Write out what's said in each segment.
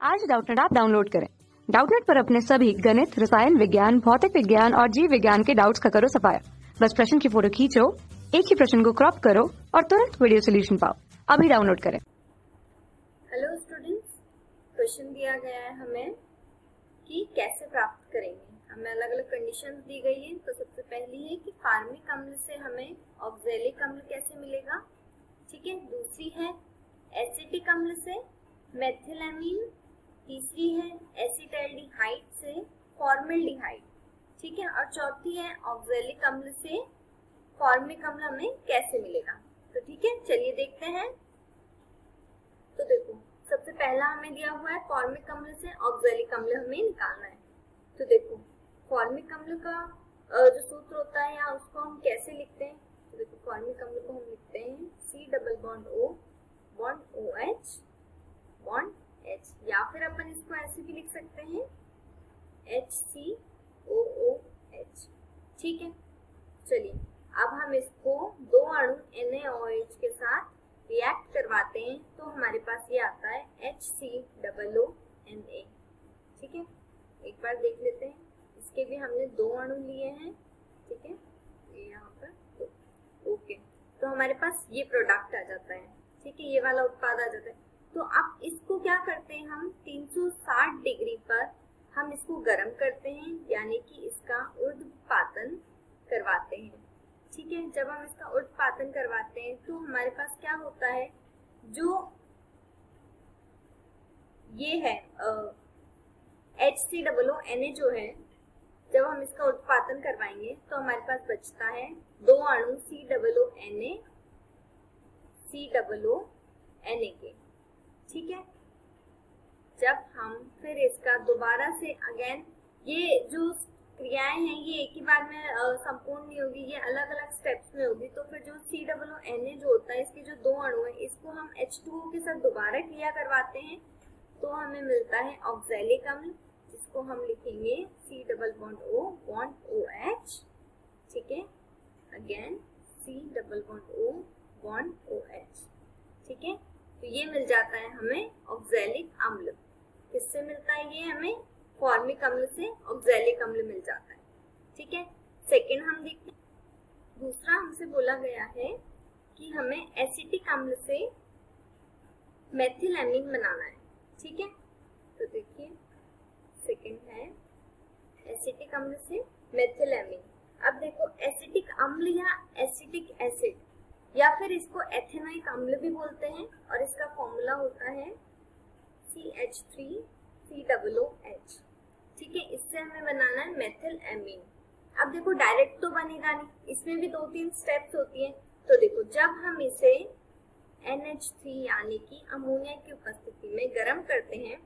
आज Doubtnut app download करें। Doubtnut पर अपने सभी गणित, रसायन विज्ञान, भौतिक विज्ञान और जीव विज्ञान के डाउट्स का करो सफाया। बस प्रश्न की फोटो खींचो, एक ही प्रश्न को क्रॉप करो और तुरंत वीडियो सोल्यूशन पाओ। अभी डाउनलोड करें। हेलो स्टूडेंट्स, क्वेश्चन दिया गया है हमें कि कैसे प्राप्त करेंगे। हमें अलग अलग कंडीशंस दी गई है। तो सबसे पहली है कि फार्मिक अम्ल से हमें ऑक्सैलिक अम्ल कैसे मिलेगा, ठीक है। दूसरी है एसिटिक अम्ल से मेथिलएमीन। तीसरी है एसिटाल्डिहाइड से फॉर्मल्डिहाइड, ठीक है। और चौथी है ऑक्सैलिक अम्ल से फॉर्मिक अम्ल हमें कैसे मिलेगा। तो ठीक है, चलिए देखते हैं। तो देखो, सबसे पहला हमें दिया हुआ है फॉर्मिक अम्ल से ऑक्सैलिक अम्ल हमें निकालना है। तो देखो, फॉर्मिक अम्ल का जो सूत्र होता है या उसको हम कैसे लिखते हैं। तो देखो, फॉर्मिक अम्ल को हम लिखते हैं C double bond O bond OH bond H, या फिर अपन इसको ऐसे भी लिख सकते हैं HCOOH, ठीक है। चलिए, अब हम इसको दो अणु NaOH के साथ रिएक्ट करवाते हैं तो हमारे पास ये आता है HCOONA, ठीक है। एक बार देख लेते हैं। इसके भी हमने दो अणु लिए हैं, ठीक है, ये यहाँ पर ओके। तो हमारे पास ये प्रोडक्ट आ जाता है, ठीक है, ये वाला उत्पाद आ जाता है। तो अब इसको क्या करते हैं, हम 360 डिग्री पर हम इसको गर्म करते हैं, यानी कि इसका ऊर्ध्वपातन करवाते हैं, ठीक है। जब हम इसका ऊर्ध्वपातन करवाते हैं तो हमारे पास क्या होता है, जो ये है HCOONA जो है, जब हम इसका उत्पादन करवाएंगे तो हमारे पास बचता है दो अणु COONA के, ठीक है। जब हम फिर इसका दोबारा से अगेन, ये जो क्रियाएं हैं ये एक ही बार में संपूर्ण नहीं होगी, ये अलग अलग स्टेप्स में होगी। तो फिर जो COONA जो होता है, इसके जो दो अणु है, इसको हम H2O के साथ दोबारा क्रिया करवाते हैं तो हमें मिलता है ऑक्सैलिक अम्ल, जिसको हम लिखेंगे C double bond O bond OH, ठीक है। Again C double bond O bond OH, ठीक है। तो ये मिल जाता है हमें ऑक्सैलिक अम्ल। किससे मिलता है ये हमें? फॉर्मिक अम्ल से ऑक्सैलिक अम्ल मिल जाता है, ठीक है। सेकेंड हम देखते हैं। दूसरा हमसे बोला गया है कि हमें एसिटिक अम्ल से मेथिलएमीन बनाना है, ठीक है। तो देखिए, सेकेंड है एसिटिक अम्ल से मेथिलएमीन। अब देखो, एसिटिक अम्ल या एसिटिक एसिड या फिर इसको एथेनोइक अम्ल भी बोलते हैं, और इसका फॉर्मूला होता है CH3COOH, ठीक है। इससे हमें बनाना है मेथिलएमीन। अब देखो, डायरेक्ट तो बनेगा नहीं, इसमें भी दो तीन स्टेप्स होती हैं। तो देखो, जब हम इसे NH3 यानी कि अमोनिया की उपस्थिति में गर्म करते हैं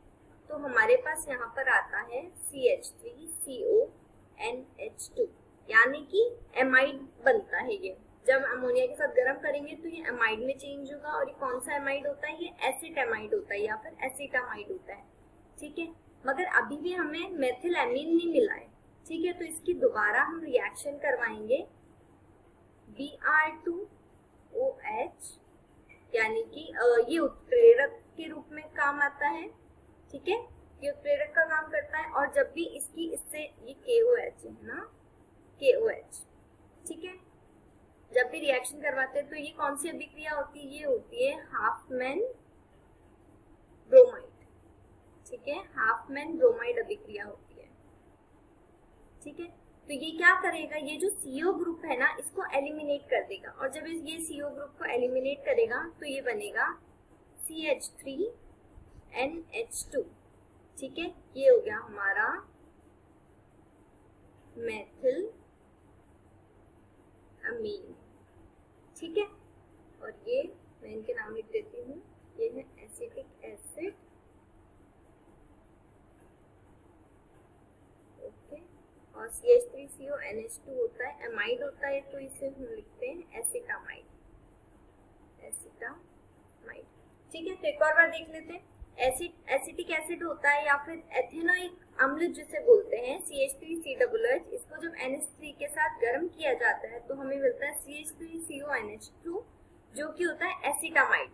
तो हमारे पास यहाँ पर आता है CH3CONH2, यानी कि एमाइड बनता है। ये जब अमोनिया के साथ गर्म करेंगे तो ये एमाइड में चेंज होगा, और ये कौन सा एमाइड होता है? ये एसिटामाइड होता है या फिर एसिटामाइड होता है, ठीक है। मगर अभी भी हमें मेथिलएमीन नहीं मिला है, ठीक है। तो इसकी दोबारा हम रिएक्शन करवाएंगे Br2OH, यानी कि ये उत्प्रेरक के रूप में काम आता है, ठीक है। ये उत्प्रेरक का काम करता है, और जब भी इसकी इससे ये KOH है ना, KOH, ठीक है। जब भी रिएक्शन करवाते हैं तो ये कौन सी अभिक्रिया होती है? ये होती है हाफमैन ब्रोमाइड, ठीक है। हाफमैन ब्रोमाइड अभिक्रिया होती है, ठीक है। तो ये क्या करेगा, ये जो CO ग्रुप है ना, इसको एलिमिनेट कर देगा, और जब ये CO ग्रुप को एलिमिनेट करेगा तो ये बनेगा CH3NH2, ठीक है। ये हो गया हमारा मेथिलएमीन, ठीक है। और ये मैं इनके नाम लिख देती हूँ, ये है एसिटिक एसिड, ओके। और CH3CONH2 होता है, एमाइड होता है, तो इसे हम लिखते हैं एसिटामाइड, एसिटामाइड, ठीक है। तो एक और बार देख लेते हैं। एसिटिक एसिड होता है या फिर एथेनोइक अम्ल जिसे बोलते हैं CH3COOH, इसको जब NH3 के साथ गर्म किया जाता है तो हमें मिलता है CH3CONH2, जो कि होता है एसिटामाइड,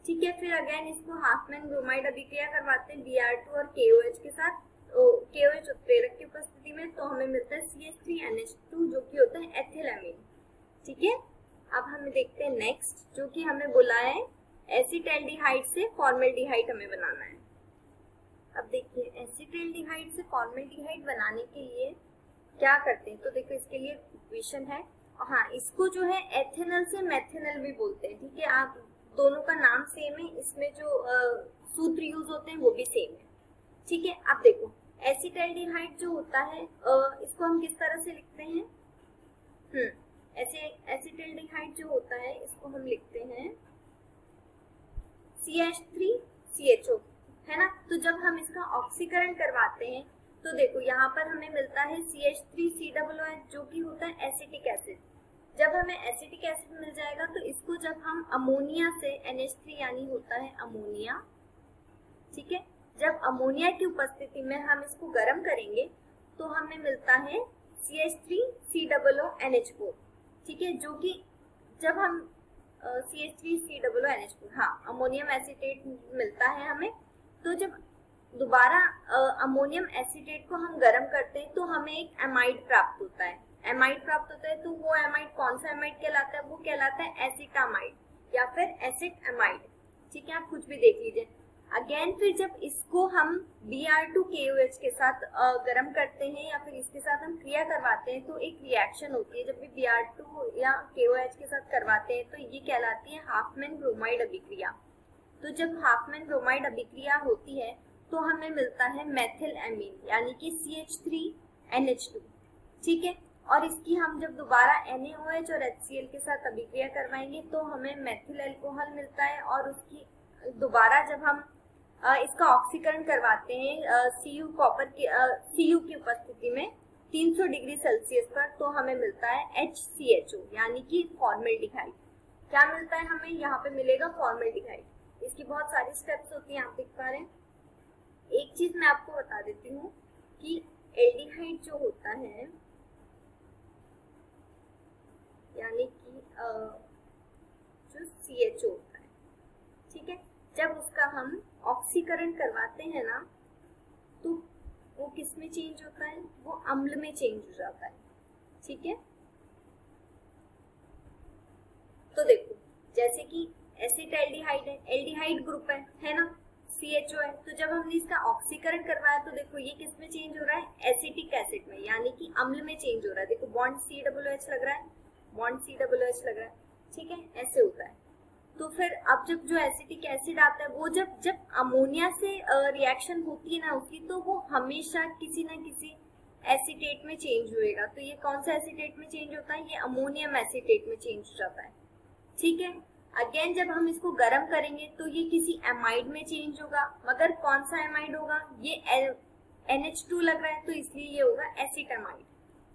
ठीक है, फिर अगेन इसको हाफमैन ब्रोमाइड अभिक्रिया करवाते हैं Br2 और KOH के साथ, KOH उत्प्रेरक की उपस्थिति में, तो हमें मिलता है CH3NH2 जो कि होता है एथिलएमीन। ठीक है, अब हमें देखते हैं नेक्स्ट, जो कि हमें बोला है एसिटैल्डिहाइड से फॉर्मल्डिहाइड हमें बनाना है। अब देखिए एसिटैल्डिहाइड से फॉर्मल्डिहाइड बनाने के लिए क्या करते हैं, तो देखो इसके लिए इक्वेशन है, हाँ इसको जो है एथेनल से मेथेनल भी बोलते हैं। ठीक है, आप दोनों का नाम सेम है, इसमें जो सूत्र यूज होते हैं वो भी सेम है। ठीक है, अब देखो एसिटैल्डिहाइड जो होता है इसको हम किस तरह से लिखते हैं, एसिटैल्डिहाइड जो होता है इसको हम लिखते हैं CH3CHO, है ना। तो जब हम इसका ऑक्सीकरण करवाते हैं तो देखो यहाँ पर हमें मिलता है CH3COOH जो कि होता है एसिटिक एसिड। जब हमें एसिटिक एसिड मिल जाएगा तो इसको जब हम अमोनिया से NH3 यानी होता है अमोनिया, ठीक है, जब अमोनिया की उपस्थिति में हम इसको गर्म करेंगे तो हमें मिलता है CH3COONH4, ठीक है, जो कि जब हम CH3COONH4, हाँ अमोनियम एसीटेट मिलता है हमें, तो जब दोबारा अमोनियम एसीटेट को हम गर्म करते हैं तो हमें एक एमाइड प्राप्त होता है। एमाइड प्राप्त होता है तो वो एमाइड कौन सा एमाइड कहलाता है, वो कहलाता है एसिटामाइड या फिर एसिट एमाइड। ठीक है, आप कुछ भी देख लीजिए। अगेन फिर जब इसको हम Br2KOH के साथ गर्म करते हैं या फिर इसके साथ हम क्रिया करवाते हैं तो एक रिएक्शन होती है। जब भी Br2 या KOH के साथ करवाते हैं तो ये कहलाती है हाफमैन ब्रोमाइड अभिक्रिया। तो जब हाफमैन ब्रोमाइड अभिक्रिया होती है तो हमें मिलता है मेथिल एमीन यानी कि CH3NH2। ठीक है, और इसकी हम जब दोबारा NaOH और HCl के साथ अभिक्रिया करवाएंगे तो हमें मेथिल अल्कोहल मिलता है, और उसकी दोबारा जब हम इसका ऑक्सीकरण करवाते हैं Cu की उपस्थिति में 300 डिग्री सेल्सियस पर, तो हमें मिलता है HCHO यानी कि फॉर्मल्डिहाइड। क्या मिलता है हमें, यहाँ पे मिलेगा फॉर्मल्डिहाइड। इसकी बहुत सारी स्टेप्स होती हैं, आप देख पा रहे हैं। एक चीज मैं आपको बता देती हूँ कि एल्डिहाइड जो होता है यानी कि जो CHO होता है, ठीक है, जब उसका हम ऑक्सीकरण करवाते हैं ना तो वो किस में चेंज होता है, वो अम्ल में चेंज हो जाता है। ठीक है, तो देखो जैसे कि एसिटैल्डिहाइड है, एल्डिहाइड ग्रुप है ना, CHO है, तो जब हमने इसका ऑक्सीकरण करवाया तो देखो ये किस में चेंज हो रहा है, एसिटिक एसिड में यानी कि अम्ल में चेंज हो रहा है। देखो बॉन्ड COOH लग रहा है, बॉन्ड COOH लग रहा है। ठीक है, ऐसे होता है। तो फिर अब जब जो एसिटिक एसिड आता है वो जब अमोनिया से रिएक्शन होती है ना उसकी, तो वो हमेशा किसी ना किसी एसीटेट में चेंज होएगा। तो ये कौन सा एसीटेट में चेंज होता है, ये अमोनियम एसीटेट में चेंज हो जाता है। ठीक है, अगेन जब हम इसको गर्म करेंगे तो ये किसी एमाइड में चेंज होगा, मगर कौन सा एमाइड होगा, ये NH2 लग रहा है तो इसलिए ये होगा एसिटामाइड।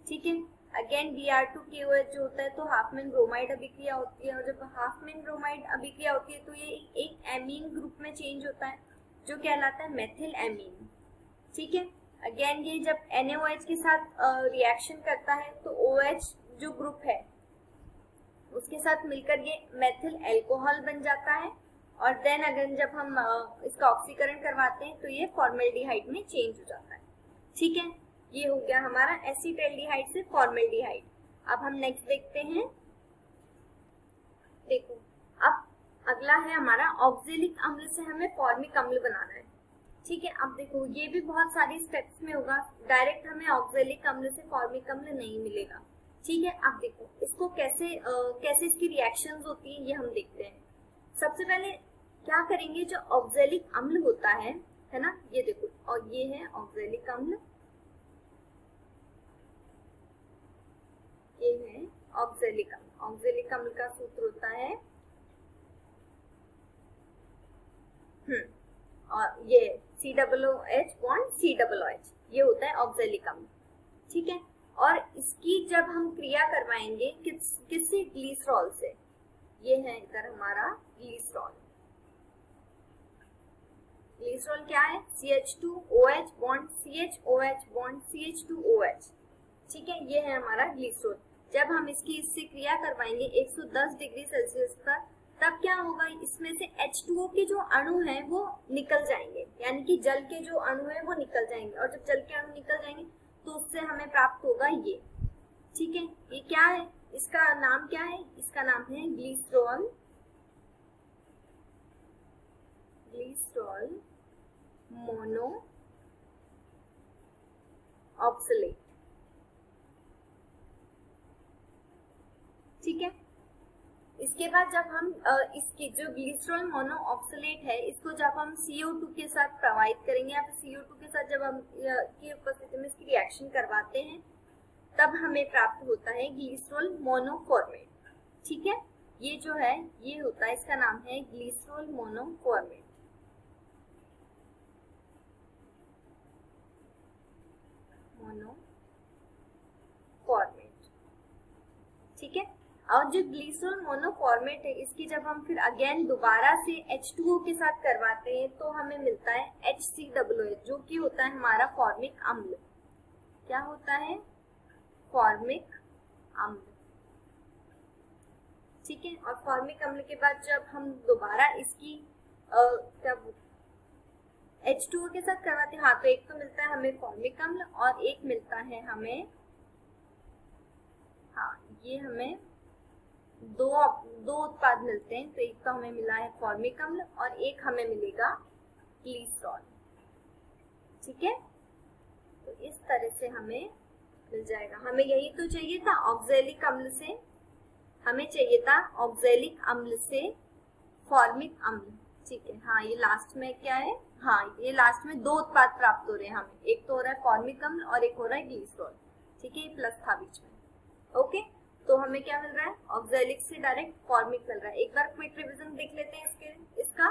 ठीक है, अगेन Br2KOH जो होता है तो हाफमैन ब्रोमाइड अभिक्रिया होती है, और जब हाफमैन ब्रोमाइड अभिक्रिया होती है तो ये एक एमीन ग्रुप में चेंज होता है जो कहलाता है मेथिल एमीन। ठीक है, अगेन ये जब NaOH के साथ रिएक्शन करता है तो OH जो ग्रुप है उसके साथ मिलकर ये मेथिल अल्कोहल बन जाता है, और देन अगेन जब हम इसका ऑक्सीकरण करवाते हैं तो ये फॉर्मल्डिहाइड में चेंज हो जाता है। ठीक है, ये हो गया हमारा एसिटैल्डिहाइड से फॉर्मल्डिहाइड। अब हम नेक्स्ट देखते हैं। देखो अब अगला है हमारा ऑक्जेलिक अम्ल से हमें फॉर्मिक अम्ल बनाना है। ठीक है, अब देखो ये भी बहुत सारी स्टेप्स में होगा, डायरेक्ट हमें ऑक्जेलिक अम्ल से फॉर्मिक अम्ल नहीं मिलेगा। ठीक है, अब देखो इसको कैसे इसकी रिएक्शंस होती है ये हम देखते हैं। सबसे पहले क्या करेंगे, जो ऑक्जेलिक अम्ल होता है ना, ये देखो, और ये है ऑक्जेलिक अम्ल, ये है ऑक्जेलिक अम्ल। ऑक्जेलिक अम्ल का सूत्र होता है और ये COOH बॉन्ड COOH, ये होता है ऑक्जेलिक अम्ल। ठीक है, और इसकी जब हम क्रिया करवाएंगे किससे, ग्लिसरॉल से। ये है इधर हमारा ग्लिसरॉल। ग्लिसरॉल क्या है, CH2OH bond CHOH bond CH2OH। ठीक है, ये है हमारा ग्लिसरॉल। जब हम इसकी इससे क्रिया करवाएंगे 110 डिग्री सेल्सियस पर, तब क्या होगा, इसमें से H2O के जो अणु हैं वो निकल जाएंगे, यानी कि जल के जो अणु हैं वो निकल जाएंगे, और जब जल के अणु निकल जाएंगे तो उससे हमें प्राप्त होगा ये। ठीक है, ये क्या है, इसका नाम क्या है, इसका नाम है ग्लिसरॉल मोनो ऑक्सलेट। ठीक है, इसके बाद जब हम इसकी जो ग्लिसरॉल मोनो ऑक्सलेट है, इसको जब हम CO2 के साथ प्रवाहित करेंगे या फिर CO2 के साथ जब हम की उपस्थिति में इसकी रिएक्शन करवाते हैं, तब हमें प्राप्त होता है ग्लिसरॉल मोनोफॉर्मेट। ठीक है, ये जो है ये होता है, इसका नाम है ग्लिसरॉल मोनोफॉर्मेट। ठीक है, और जो ग्लिसरॉल मोनोफॉर्मेट है, इसकी जब हम फिर अगेन दोबारा से H2O के साथ करवाते हैं तो हमें मिलता है HCOOH, जो कि होता है हमारा फॉर्मिक अम्ल। क्या होता है, फॉर्मिक अम्ल। ठीक है, और फॉर्मिक अम्ल के बाद जब हम दोबारा इसकी जब H2O के साथ करवाते हैं, हाँ, तो एक तो मिलता है हमें फॉर्मिक अम्ल और एक मिलता है हमें, हाँ, ये हमें दो उत्पाद मिलते हैं। तो एक तो हमें मिला है फॉर्मिक अम्ल और एक हमें मिलेगा ग्लिसरॉल। ठीक है, तो इस तरह से हमें मिल जाएगा। हमें यही तो चाहिए था, ऑक्सैलिक अम्ल से हमें चाहिए था ऑक्सैलिक अम्ल से फॉर्मिक अम्ल। ठीक है, हाँ, ये लास्ट में क्या है, हाँ, ये लास्ट में दो उत्पाद प्राप्त हो रहे हैं हमें, एक तो हो रहा है फॉर्मिक अम्ल और एक हो रहा है ग्लिसरॉल। ठीक है, ये प्लस था बीच में। ओके, तो हमें क्या मिल रहा है, ऑक्सैलिक से डायरेक्ट फॉर्मिक मिल रहा है। एक बार क्विक रिवीजन देख लेते हैं इसका।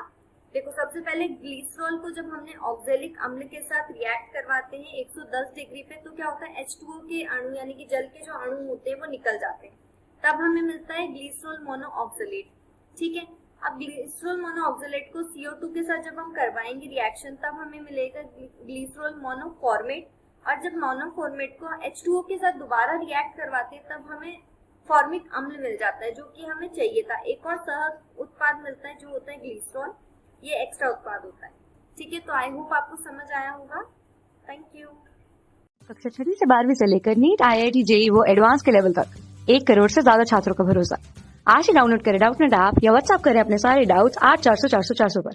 देखो, सबसे पहले ग्लिसरॉल को जब हमने ऑक्सैलिक अम्ल के साथ रिएक्ट करवाते हैं 110 डिग्री पे, तो क्या होता है, H2O के अणु यानी कि जल के जो अणु होते हैं वो निकल जाते हैं, तब हमें मिलता है ग्लिसरॉल मोनो ऑक्सलेट। ठीक है, अब ग्लिसरॉल मोनो ऑक्सलेट को CO2 के साथ जब हम करवाएंगे रिएक्शन, तब हमें मिलेगा ग्लिसरॉल मोनोफॉर्मेट, और जब मोनोफॉर्मेट को H2O के साथ दोबारा रिएक्ट करवाते हैं तब हमें फॉर्मिक अम्ल मिल जाता है, जो कि हमें चाहिए था। एक और सह उत्पाद मिलता है जो होता है ग्लिसरॉल, ये एक्स्ट्रा उत्पाद होता है। ठीक है, तो आई होप आपको समझ आया होगा। Thank you. कक्षा 6 से 12वीं से लेकर नीट, IIT, JEE वो एडवांस के लेवल तक 1 करोड़ से ज्यादा छात्रों का भरोसा। आज ही डाउनलोड करें डाउटनेट ऐप या व्हाट्सएप करें अपने सारे डाउट्स 8400 400 400 पर।